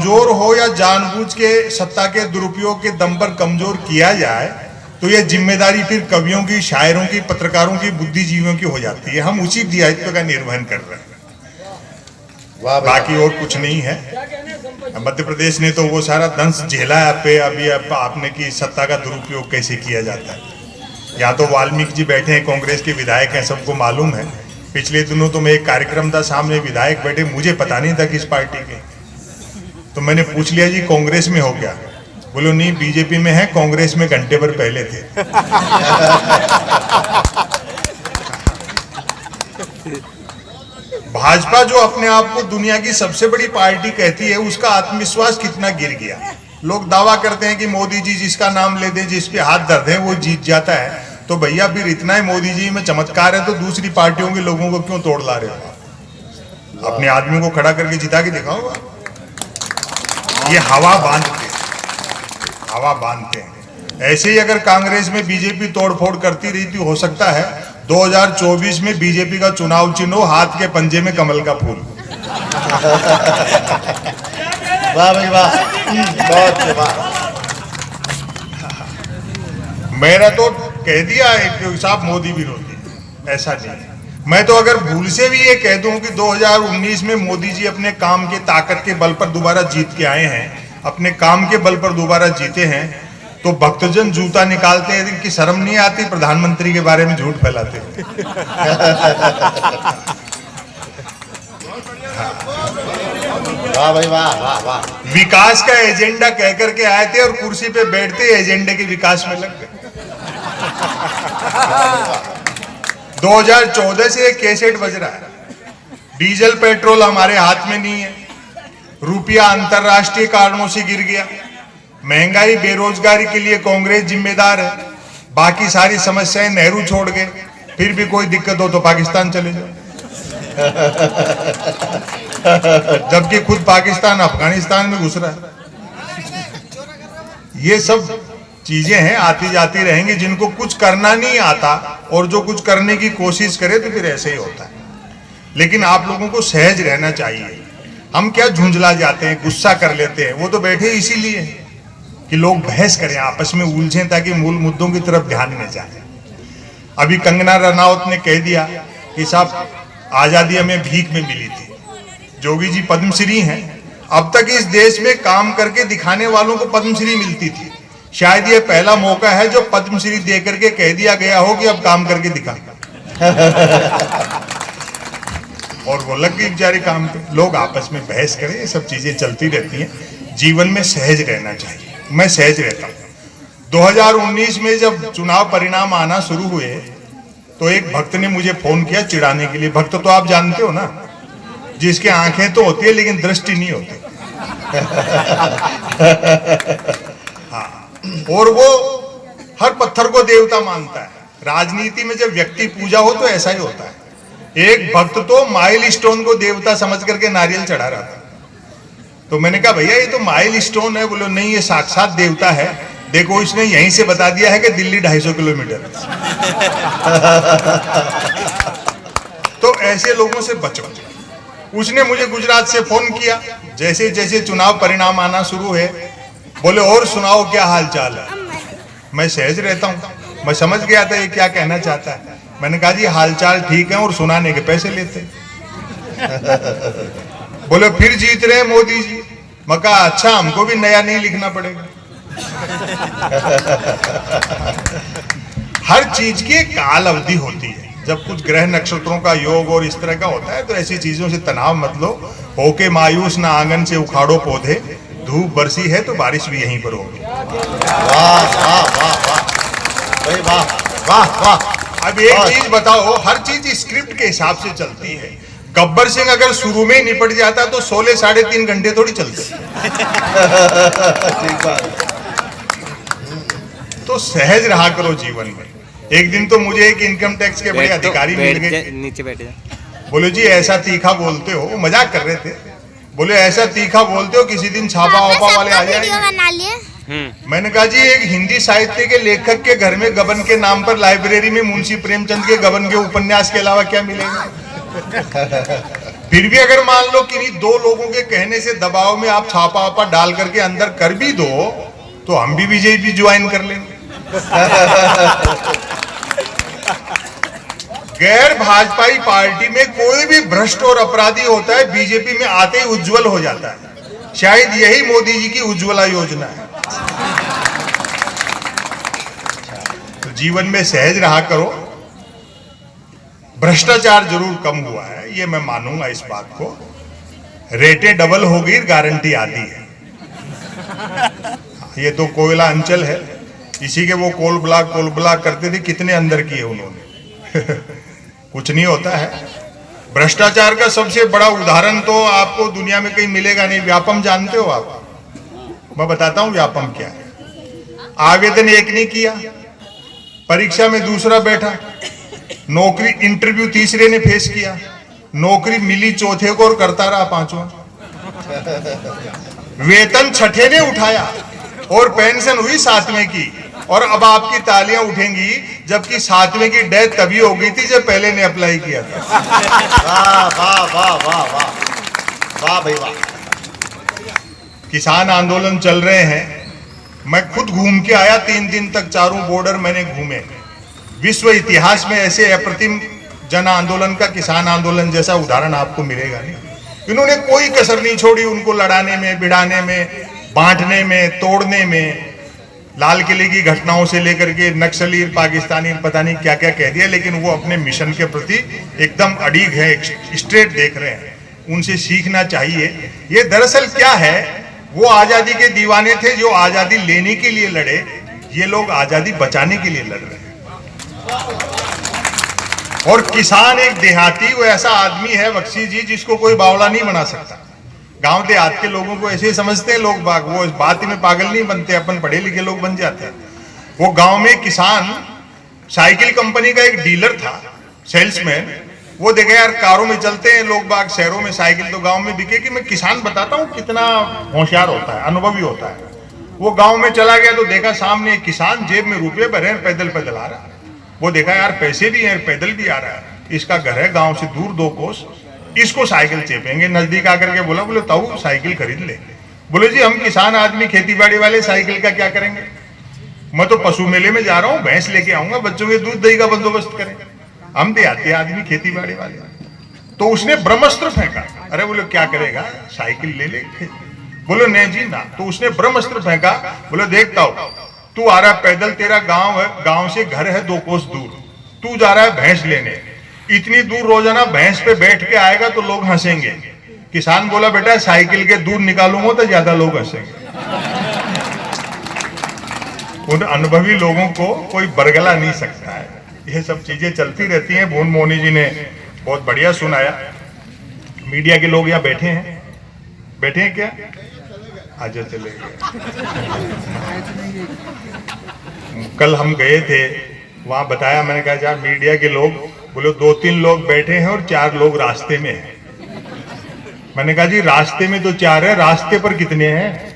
कमजोर हो या जानबूझ के सत्ता के दुरुपयोग के दम पर कमजोर किया जाए तो यह जिम्मेदारी फिर कवियों की, शायरों की, पत्रकारों की, बुद्धिजीवियों की हो जाती है। हम उसी दायित्व का निर्वहन कर रहे हैं, बाकी और कुछ नहीं है। मध्य प्रदेश ने तो वो सारा दंश झेला है पे अभी आपने कि सत्ता का दुरुपयोग कैसे किया जाता है। यहाँ तो वाल्मीकि जी बैठे हैं, कांग्रेस के विधायक हैं, सबको मालूम है। पिछले दिनों तो मैं एक कार्यक्रम था, सामने विधायक बैठे, मुझे पता नहीं था किस पार्टी के, तो मैंने पूछ लिया जी कांग्रेस में हो क्या? बोलो नहीं बीजेपी में है, कांग्रेस में घंटे भर पहले थे। भाजपा जो अपने आप को दुनिया की सबसे बड़ी पार्टी कहती है, उसका आत्मविश्वास कितना गिर गया। लोग दावा करते हैं कि मोदी जी जिसका नाम ले दे, जिस पे हाथ दर्द है वो जीत जाता है। तो भैया फिर इतना ही मोदी जी में चमत्कार है तो दूसरी पार्टियों के लोगों को क्यों तोड़ ला रहे हो? अपने आदमी को खड़ा करके जिता के दिखाओ। ये हवा बांधते हैं। ऐसे ही अगर कांग्रेस में बीजेपी तोड़फोड़ करती रही तो हो सकता है 2024 में बीजेपी का चुनाव चिन्ह हो हाथ के पंजे में कमल का फूल। वाह भाई वाह, बहुत वाह। मेरा तो कह दिया है साहब मोदी विरोधी, ऐसा नहीं। मैं तो अगर भूल से भी ये कह दूं कि 2019 में मोदी जी अपने काम के ताकत के बल पर दोबारा जीत के आए हैं, अपने काम के बल पर दोबारा जीते हैं, तो भक्तजन जूता निकालते हैं कि शर्म नहीं आती, प्रधानमंत्री के बारे में झूठ फैलाते हैं। वाह भाई वाह वाह वाह। विकास का एजेंडा कह करके आए थे और कुर्सी पे बैठते एजेंडे के विकास में लग गए। 2014 से एक कैसेट बज रहा है, डीजल पेट्रोल हमारे हाथ में नहीं है, रुपया अंतरराष्ट्रीय कारणों से गिर गया, महंगाई बेरोजगारी के लिए कांग्रेस जिम्मेदार है, बाकी सारी समस्याएं नेहरू छोड़ गए, फिर भी कोई दिक्कत हो तो पाकिस्तान चले जाओ। जबकि खुद पाकिस्तान अफगानिस्तान में घुस रहा है। ये सब चीजें हैं, आती जाती रहेंगी, जिनको कुछ करना नहीं आता और जो कुछ करने की कोशिश करे तो फिर ऐसे ही होता है। लेकिन आप लोगों को सहज रहना चाहिए। हम क्या झुंझला जाते हैं, गुस्सा कर लेते हैं, वो तो बैठे इसीलिए कि लोग बहस करें, आपस में उलझें, ताकि मूल मुद्दों की तरफ ध्यान न जाए। अभी कंगना रनौत ने कह दिया कि साहब आजादी हमें भीख में मिली थी। जोगी जी पद्मश्री हैं, अब तक इस देश में काम करके दिखाने वालों को पद्मश्री मिलती थी। शायद ये पहला मौका है जो पद्मश्री दे करके कह दिया गया हो कि अब काम करके दिखा। और वो लग गई बेचारे काम पे। लोग आपस में बहस करें, ये सब चीजें चलती रहती हैं। जीवन में सहज रहना चाहिए। मैं सहज रहता हूँ। 2019 में जब चुनाव परिणाम आना शुरू हुए तो एक भक्त ने मुझे फोन किया चिढ़ाने के लिए। भक्त तो आप जानते हो ना, जिसके आंखें तो होती है लेकिन दृष्टि नहीं होती। हाँ, और वो हर पत्थर को देवता मानता है। राजनीति में जब व्यक्ति पूजा हो तो ऐसा ही होता है। एक भक्त तो माइलस्टोन को देवता समझ करके नारियल चढ़ा रहा था। तो मैंने कहा भैया ये तो माइलस्टोन है। बोलो नहीं, ये साक्षात देवता है। देखो इसने यहीं से बता दिया है कि दिल्ली 250 किलोमीटर। तो ऐसे लोगों से बचो। उसने मुझे गुजरात से फोन किया, जैसे जैसे चुनाव परिणाम आना शुरू है, बोले और सुनाओ क्या हाल चाल है। मैं सहज रहता हूँ, मैं समझ गया था ये क्या कहना चाहता है। मैंने कहा जी हालचाल ठीक है और सुनाने के पैसे लेते। बोले फिर जीत रहे मोदी जी। मैं कहा अच्छा, हमको भी नया नहीं लिखना पड़ेगा। हर चीज की एक काल अवधि होती है। जब कुछ ग्रह नक्षत्रों का योग और इस तरह का होता है तो ऐसी चीजों से तनाव मत लो। होके मायूस ना आंगन से उखाड़ो पौधे, धूप बरसी है तो बारिश भी यहीं पर होगी। वाह वाह वाह वाह वाह वाह वाह। अब एक चीज बताओ, हर चीज स्क्रिप्ट के हिसाब से चलती है। गब्बर सिंह अगर शुरू में ही निपट जाता तो 16 साढ़े 3 घंटे थोड़ी चलते। ठीक बात। तो सहज रहा करो जीवन में। एक दिन तो मुझे एक इनकम टैक्स के बड़े अधिकारी मिल गए। नीचे बैठे। बोले जी ऐसा तीखा बोलते हो, मजाक कर रहे थे। बोले ऐसा तीखा बोलते हो किसी दिन छापा वापा वाले आ जाएंगे। मैंने कहा जी एक हिंदी साहित्य के लेखक के घर में गबन के नाम पर लाइब्रेरी में मुंशी प्रेमचंद के गबन के उपन्यास के अलावा क्या मिलेगा। फिर भी अगर मान लो किन्हीं दो लोगों के कहने से दबाव में आप छापा वापा डाल करके अंदर कर भी दो तो हम भी बीजेपी ज्वाइन कर लेंगे। गैर भाजपाई पार्टी में कोई भी भ्रष्ट और अपराधी होता है, बीजेपी में आते ही उज्जवल हो जाता है। शायद यही मोदी जी की उज्ज्वला योजना है। तो जीवन में सहज रहा करो। भ्रष्टाचार जरूर कम हुआ है, ये मैं मानूंगा इस बात को। रेटें डबल हो गई, गारंटी आती है। ये तो कोयला अंचल है, इसी के वो कोल ब्लॉक करते थे, कितने अंदर किए उन्होंने। कुछ नहीं होता है। भ्रष्टाचार का सबसे बड़ा उदाहरण तो आपको दुनिया में कहीं मिलेगा नहीं। व्यापम जानते हो आप? मैं बताता हूं व्यापम क्या है। आवेदन एक ने किया, परीक्षा में दूसरा बैठा, नौकरी इंटरव्यू तीसरे ने फेस किया, नौकरी मिली चौथे को और करता रहा पांचवा, वेतन छठे ने उठाया और पेंशन हुई सातवें की। और अब आपकी तालियां उठेंगी जबकि सातवें की डेथ तभी हो गई थी जब पहले ने अप्लाई किया था। वाह वाह वाह वाह वाह वाह भाई वाह। किसान आंदोलन चल रहे हैं। मैं खुद घूम के आया, 3 दिन तक चारों बॉर्डर मैंने घूमे। विश्व इतिहास में ऐसे अप्रतिम जन आंदोलन का, किसान आंदोलन जैसा उदाहरण आपको मिलेगा नहीं। इन्होंने कोई कसर नहीं छोड़ी उनको लड़ाने में, भिड़ाने में, बांटने में, तोड़ने में। लाल किले की घटनाओं से लेकर के नक्सली, पाकिस्तानी, पता नहीं क्या क्या कह दिया, लेकिन वो अपने मिशन के प्रति एकदम अड़िग है, स्ट्रेट देख रहे हैं। उनसे सीखना चाहिए। ये दरअसल क्या है, वो आजादी के दीवाने थे जो आजादी लेने के लिए लड़े, ये लोग आजादी बचाने के लिए लड़ रहे हैं। और किसान एक देहाती, वो ऐसा आदमी है बख्शी जी जिसको कोई बावला नहीं बना सकता। गांव देहात के लोगों को ऐसे ही समझते हैं लोग बाग, वो इस बात में पागल नहीं बनते, अपन पढ़े लिखे लोग बन जाते हैं। वो गांव में किसान, साइकिल कंपनी का एक डीलर था, सेल्समैन। वो देखे यार कारों में चलते हैं लोग बाग शहरों में, साइकिल तो गांव में बिके कि मैं किसान बताता हूँ कितना होशियार होता है, अनुभवी होता है। वो गांव में चला गया तो देखा सामने एक किसान जेब में रुपये भरे हैं, पैदल पैदल आ रहा है। वो देखा यार पैसे भी हैं, पैदल भी आ रहा है, इसका घर है गांव से दूर 2 कोस, इसको साइकिल चेपेंगे। नजदीक आकर के बोले ताऊ साइकिल खरीद ले। बोले जी हम किसान आदमी, खेती बाड़ी वाले, साइकिल का क्या करेंगे? मैं तो पशु मेले में जा रहा हूँ, भैंस लेके आऊंगा, बच्चों के दूध दही का बंदोबस्त करें। हम देहाती आदमी, खेती बाड़ी वाले। तो उसने ब्रह्मास्त्र फेंका। अरे बोले क्या करेगा, साइकिल ले ले। बोलो नहीं जी ना। तो उसने ब्रह्मास्त्र फेंका। बोले देखता हूं, तू आ रहा पैदल, तेरा गांव है, गांव से घर है 2 कोस दूर, तू जा रहा है भैंस लेने। इतनी दूर रोजाना भैंस पे बैठ के आएगा तो लोग हंसेंगे। किसान बोला बेटा साइकिल के दूध निकालूंगा तो ज्यादा लोग हंसेंगे। उन अनुभवी लोगों को कोई बरगला नहीं सकता है। ये सब चीजें चलती रहती हैं। भुवन मोहनी जी ने बहुत बढ़िया सुनाया। मीडिया के लोग यहाँ बैठे हैं, बैठे हैं क्या? आज चले गए। कल हम गए थे, वहां बताया, मैंने कहा यार मीडिया के लोग, बोले 2-3 लोग बैठे हैं और 4 लोग रास्ते में हैं। मैंने कहा जी रास्ते में तो 4 है, रास्ते पर कितने हैं?